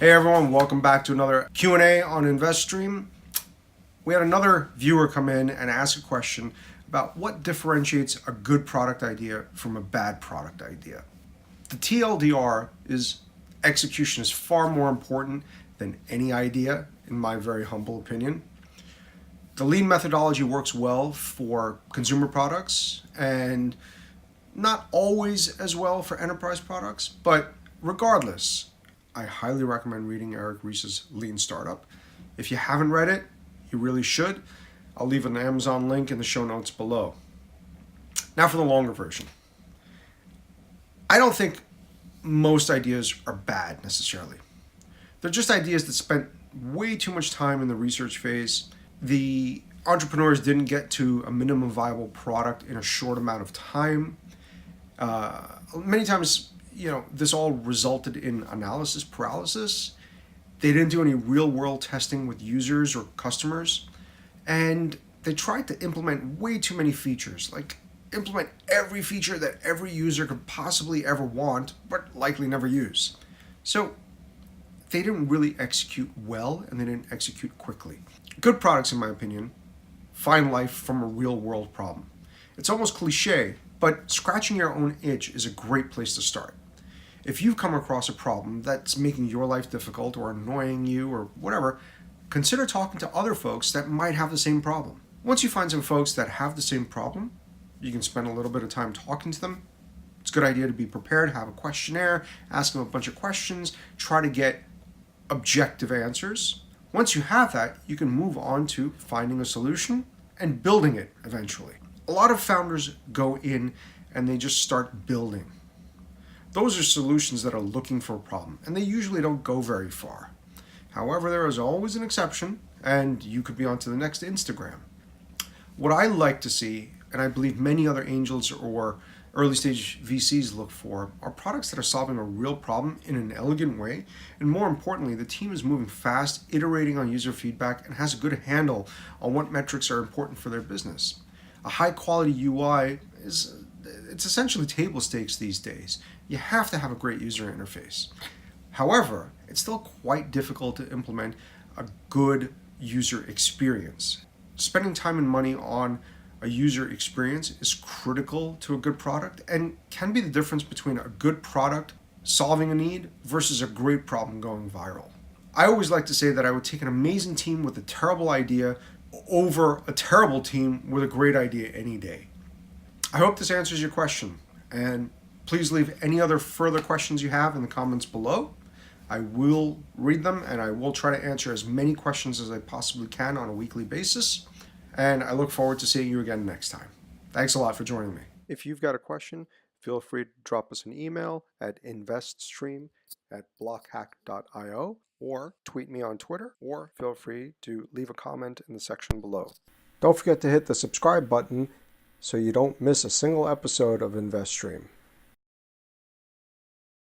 Hey everyone, welcome back to another Q&A on InvestStream. We had another viewer come in and ask a question about what differentiates a good product idea from a bad product idea. The TLDR is execution is far more important than any idea, in my very humble opinion. The lean methodology works well for consumer products and not always as well for enterprise products, but regardless, I highly recommend reading Eric Ries's Lean Startup. If you haven't read it, you really should. I'll leave an Amazon link in the show notes below. Now for the longer version. I don't think most ideas are bad necessarily. They're just ideas that spent way too much time in the research phase. The entrepreneurs didn't get to a minimum viable product in a short amount of time. Many times, this all resulted in analysis paralysis. They didn't do any real world testing with users or customers. And they tried to implement way too many features, like implement every feature that every user could possibly ever want, but likely never use. So they didn't really execute well, and they didn't execute quickly. Good products, in my opinion, find life from a real world problem. It's almost cliche, but scratching your own itch is a great place to start. If you've come across a problem that's making your life difficult or annoying you or whatever, consider talking to other folks that might have the same problem. Once you find some folks that have the same problem, you can spend a little bit of time talking to them. It's a good idea to be prepared, have a questionnaire, ask them a bunch of questions, try to get objective answers. Once you have that, you can move on to finding a solution and building it eventually. A lot of founders go in and they just start building. Those are solutions that are looking for a problem, and they usually don't go very far. However, there is always an exception, and you could be on to the next Instagram. What I like to see, and I believe many other angels or early stage VCs look for, are products that are solving a real problem in an elegant way, and more importantly, the team is moving fast, iterating on user feedback, and has a good handle on what metrics are important for their business. A high quality UI it's essentially table stakes these days. You have to have a great user interface. However, it's still quite difficult to implement a good user experience. Spending time and money on a user experience is critical to a good product and can be the difference between a good product solving a need versus a great problem going viral. I always like to say that I would take an amazing team with a terrible idea over a terrible team with a great idea any day. I hope this answers your question, and please leave any other further questions you have in the comments below. I will read them, and I will try to answer as many questions as I possibly can on a weekly basis, and I look forward to seeing you again next time. Thanks a lot for joining me. If you've got a question, feel free to drop us an email at investstream@blockhack.io, or tweet me on Twitter, or feel free to leave a comment in the section below. Don't forget to hit the subscribe button so you don't miss a single episode of InvestStream.